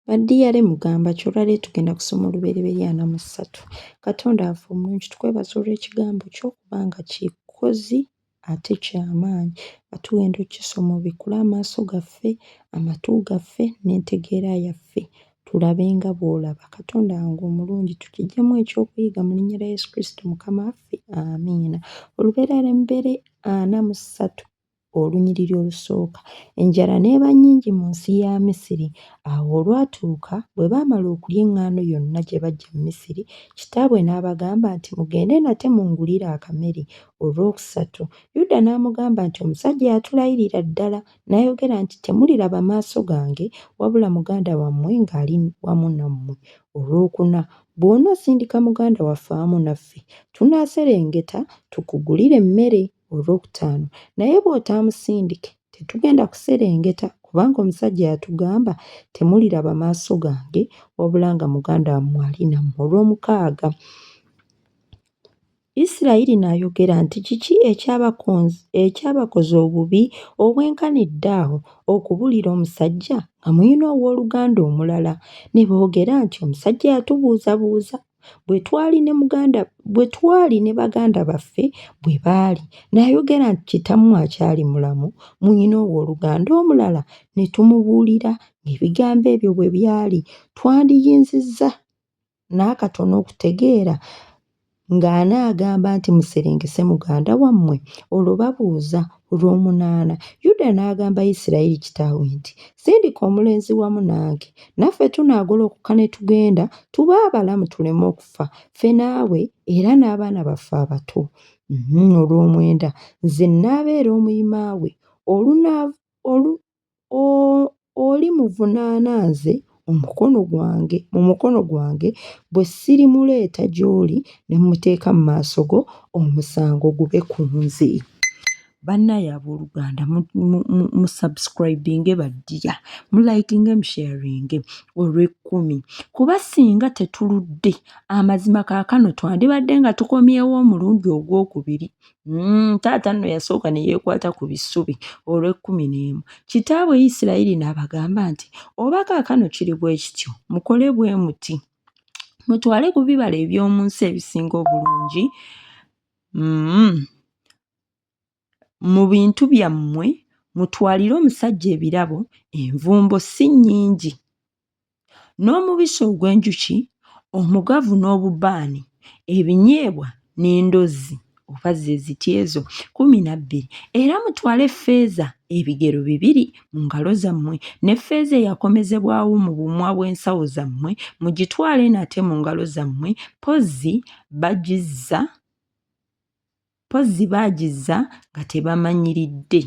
Baddiyale mugamba kyolwale tugenda kusoma olubereberye 43. Katonda afe omulungi tukwebaza olw'ekigambo ky'okubanga kikozi ate ky'amaanyi. Batugenda okkisoma obikkule amaaso gaffe, amatu gaffe n'entegeera yaffe tulabe nga bw'olaba. Katonda wange omulungi tukiggyemu ekyokuyiga mu linnya lya Yesu Kristo Mukama waffe. Amiina. Olubereberye 43 olunyiriri olusooka. Enjala n'eba nnyingi mu nsi ya Misiri. Awo olwatuuka bwe baamala okulya eŋŋaano yonna gye baggya mu Misiri, kitaabwe n'abagamba nti, mugende nate mungulire akamere. Olwokusatu Yuda n'amugamba nti, omusajja yatulayirira ddala n'ayogera nti, temuliraba maaso gange wabula muganda wammwe ng'ali wamu nammwe. Olwokuna bw'onoosindika muganda waffe wamu naffe, tunaaserengeta tukugulire emmere. Olwokutaano naye bw'otaamusindike tetugenda kuserengeta, kubanga omusajja yatugamba temuliraba maaso gange wabula nga muganda wammwe ali nammwe. Olw'omukaaga Isirayiri n'ayogera nti, kiki ekyabakoze obubi obwenkanidde awo okubuulira omusajja nga muyina owooluganda omulala? Ne boogera nti, omusajja yatubuuzabuuza bwe twali ne baganda baffe bwe baali, n'ayogera nti kitammwe akyali mulamu, muyina owooluganda omulala? Ne tumubuulira ng'ebigambo ebyo bwe byali. Twandiyinzizza n'akatono okutegeera ng'anaagamba nti muserengese muganda wammwe. Olwo babuuza. Olw'omunaana Yuda n'agamba Isirayiri kitaawe nti, sindika omulenzi wamu nange, naffe tunaagolokoka ne tugenda tube abalamu tuleme okufa, ffe naawe era n'abaana baffe abato. Olw'omwenda nze nnaabeera omuyima we, olimuvunaana nze mu mukono gwange bwe sirimuleeta gy'oli ne mmuteeka mu maaso go, omusango gube ku nze. Bannaaye abooluganda mu subscribinge Baddiya, mu likinge mu sharinge. Olw'ekkumi kuba singa tetuludde amazima kaakano twandibadde nga tukomyewo omulundi ogwokubiri. Taata nno yasooka ne yeekwata ku bisubi. Olw'ekkumi kitaabwe Isirayiri n'abagamba nti, oba kaakano kiri bwe kityo mukole bwe muti, mutwale ku bibala eby'omu nsi ebisinga obulungi mu bintu byammwe, mutwalire omusajja ebirabo, envumbo si nnyingi, n'omubisi ogw'enjuki, omugavu n'obubaani, ebinyeebwa n'endozi oba ze ziti ezo 12. Era mutwale effeeza ebigero 2 mu ngalo zammwe, n'effeeza eyakomezebwawo mu bumwa bw'ensawo zammwe mugitwale nate mu ngalo zammwe, pozzi baagizza nga tebamanyiridde.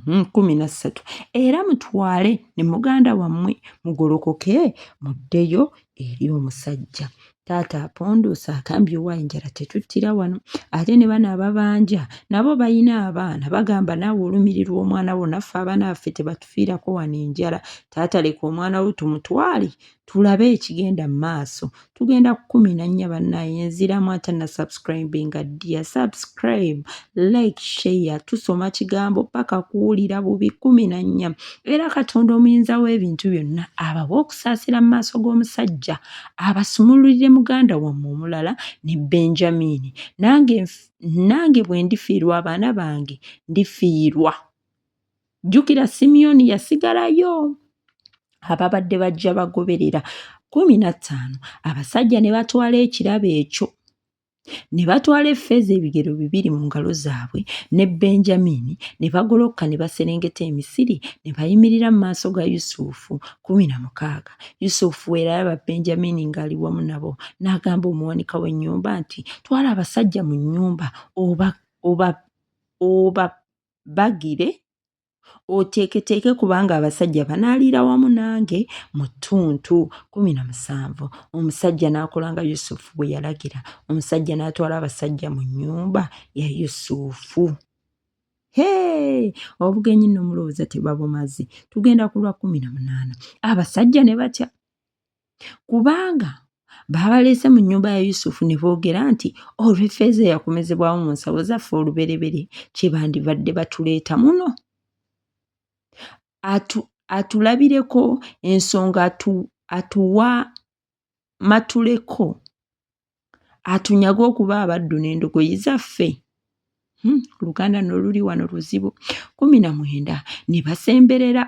13. Era mutwale ne muganda wammwe mugolokoke muddeyo eri omusajja. Taata apondoose agambye owaayi enjala tetuttira wano, ate ne bano ababanja nabo balina abaana bagamba naawe olumirirwa omwana wo, naffe abaana baffe tebatufiirako wano enjala. Taata leka omwana wo tumutwale tulabe ekigenda mu maaso. Tugenda ku 14 bannaaye, enziramu atanna subscribinga Ddiya. Subscribe, like, share, tusoma kigambo paka kuwulira bubi. 14. Era Katonda omuyinza w'ebintu byonna abawe okusaasira mu maaso g'omusajja abasumululire muganda wammwe omulala ne Benjamini. Nange bwe ndifiirwa abaana bange ndifiirwa. Jjukira Simyoni yasigalayo, ababadde bajja bagoberera. 15. Abasajja ne batwala ekirabo ekyo, ne batwala effeeza ebigero 2 mu ngalo zaabwe ne Benjamini, ne bagoloka ne baserengeta e Misiri, ne bayimirira mu maaso ga Yusufu. 16. Yusufu bwe yalaba Benjamini ng'ali wamu nabo, n'agamba omuwanika w'ennyumba nti, twala abasajja mu nnyumba obabagire oteeketeeke kubanga abasajja banaaliira wamu nange mu ttuntu. 17. Omusajja n'akola nga Yusufu bwe yalagira. Omusajja n'atwala abasajja mu nnyumba ya Yusufu. Obugenyi nno mulowooza tebabumaze. Tugenda ku lwa 18. Abasajja ne batya kubanga baabaleese mu nnyumba ya Yusufu ne boogera nti, olw'effeeza eyakomezebwawo mu nsawo zaffe olubereberye kye bandibadde batuleeta muno atulabireko ensonga atuwamatuleko atunyage okuba abaddu n'endogoyi zaffe. Luganda n'oluli wano luzibu. 19 ne basemberera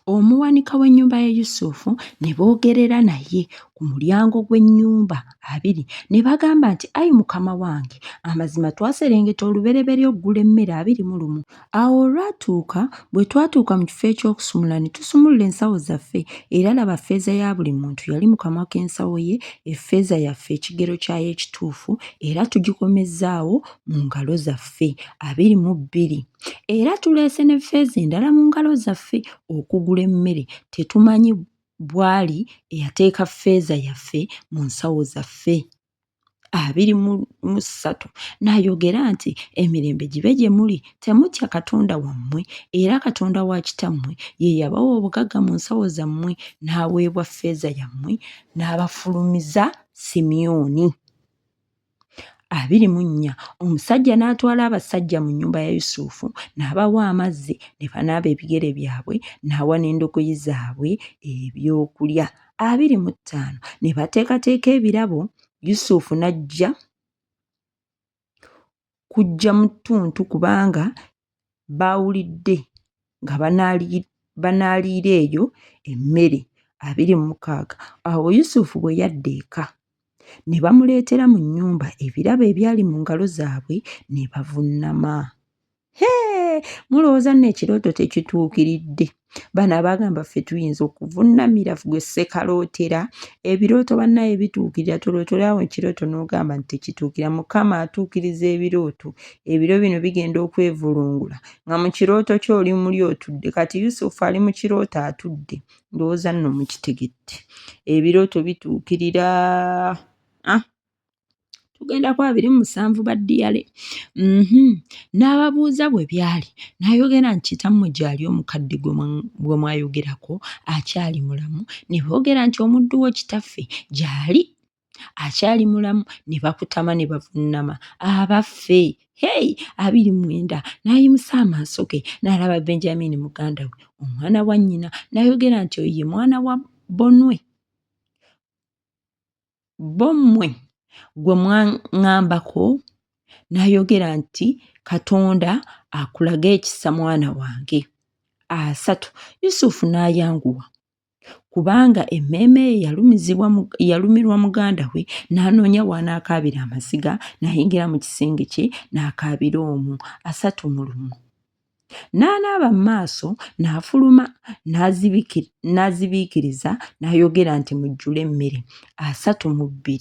omuwanika w'ennyumba ya Yusufu ne boogerera naye ku mulyango gw'ennyumba 2 ne bagamba nti, ayi mukama wange, amazima twaserengeta olubereberye okugula emmere 21. Awo olwatuuka bwe twatuuka mu kifo eky'okusumula ne tusumulula ensawo zaffe, era laba ffeeza ya buli muntu yali mu kamwa k'ensawo ye, effeeza yaffe ekigero kyayo ekituufu, era tugikomezzaawo mu ngalo zaffe 22. Era tuleese ne ffeeza endala mu ngalo zaffe okugula emmere, tetumanyi bw'ali eyateeka ffeeza yaffe mu nsawo zaffe. 23 n'ayogera nti, emirembe gibe gye muli, temutya Katonda wammwe, era Katonda wa kitammwe ye yabawa obugagga mu nsawo zammwe, n'aweebwa ffeeza yammwe n'abafulumiza Simyoni. 24 Omusajja n'atwala abasajja mu nnyumba ya Yusufu n'abawa amazzi ne banaaba ebigere byabwe, n'awa n'endogoyi zaabwe ebyokulya. 25 ne bateekateeka ebirabo, Yusufu n'ajja kujja mu ttuntu kubanga baawulidde nga banaaliira eyo emmere. 26 Awo Yusufu bwe yadda eka ne bamuleetera mu nnyumba ebirabo ebyali mu ngalo zaabwe ne bavuunama. Mulowooza nno ekirooto tekituukiridde? Bano abagamba ffe tuyinza okuvuunamira gwe ssekalootera. Ebirooto bannaye bituukirira. Tolootolawo ekirooto n'ogamba nti tekituukira. Mukama atuukiriza ebirooto. Ebiro bino bigenda okwevulungula nga mu kirooto kyo oli muli otudde. Kati Yusufu ali mu kirooto atudde. Ndowooza nno mukitegedde. Ebirooto bituukirira. Tugenda ku 27 Baddiyale. N'ababuuza bwe byali, n'ayogera nti, kitammwe gy'ali omukadde gwe mwayogerako akyali mulamu? Ne boogera nti, omuddu wo kitaffe gy'ali akyali mulamu. Ne bakutama ne bavuunama. Abaffe 29 n'ayimusa amaaso ge n'alaba Benjamini muganda we, omwana wa nnyina, n'ayogera nti, oyo ye mwana wa Bommwe gwe mwaŋŋambako. N'ayogera nti, Katonda akulage ekisa mwana wange. 30 Yusufu n'ayanguwa kubanga emmeeme ye yalumirwa muganda we, n'anoonya w'anaakaabira amasiga, n'ayingira mu kisenge kye n'akaabira omwo. 31 N'anaaba mu maaso, n'afuluma, n'azibiikiriza, n'ayogera nti, mujjule emmere. 32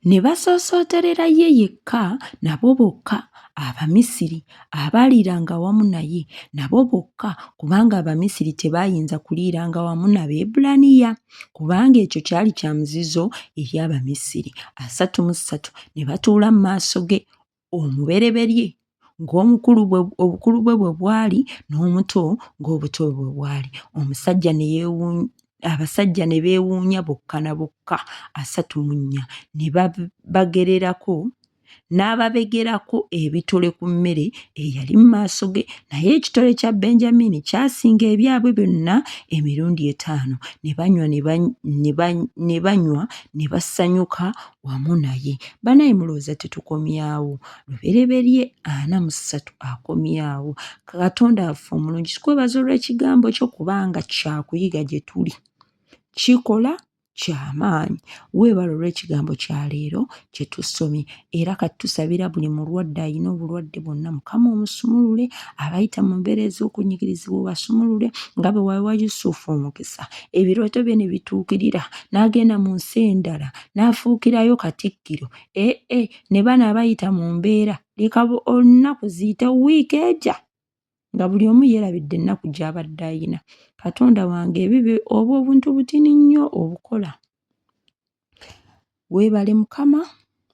Ne basoosooterera ye yekka, nabo bokka Abamisiri abaaliiranga wamu naye, nabo bokka, kubanga Abamisiri tebaayinza kuliiranga wamu n'Abeebbulaniya, kubanga ekyo kyali kya muzizo eri Abamisiri. 33 Ne batuula mu maaso ge, omubereberye ng'obukulu bwe bwe bwali, n'omuto ng'obuto bwe bwali. Abasajja ne beewuunya bokka na bokka. 34 Ne bagererako n'ababegerako ebitole ku mmere eyali mu maaso ge, naye ekitole kya Benjamini kyasinga ebyabwe byonna emirundi 5. Ne banywa ne basanyuka wamu naye. Banaye mulowooza tetukomyawo. Lubereberye 43 akomyawo. Katonda waffe omulungi, tukwebaza olw'ekigambo kyo kubanga kyakuyiga gye tuli. Kikola ky'amaanyi. Weebala olw'ekigambo kya leero kye tusomye, era kati tusabira buli mulwadde alina obulwadde bwonna, Mukama omusumulule. Abayita mu mbeera ez'okunyigirizibwa obasumulule nga bwe wawa Yusufu omukisa. Ebirooto bye ne bituukirira, n'agenda mu nsi endala n'afuukirayo katikkiro. Ne bano abayita mu mbeera, leka olunaku ziyite wiiki ejja nga buli omu yeerabidde ennaku gy'abadde ayina. Katonda wange, ebyo oba obuntu butini nnyo obukola. Weebale Mukama,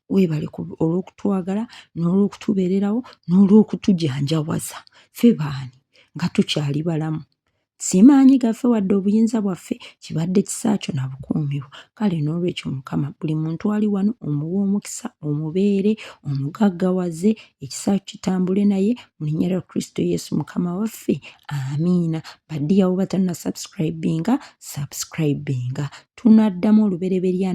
weebale olw'okutwagala n'olw'okutubeererawo n'olw'okutujanjawaza. Ffe baani nga tukyali balamu? simaanyi gaffe wadde obuyinza bwaffe, kibadde kisa kyo na bukuumibwa. Kale n'olwekyo Mukama buli muntu ali wano omuwa omukisa, omubeere, omugaggawaze, ekisa kitambule naye mu linnya lya Kristo Yesu Mukama waffe. Amiina. Baddiyawo batanna subscribinga, tunaddamu olubereberye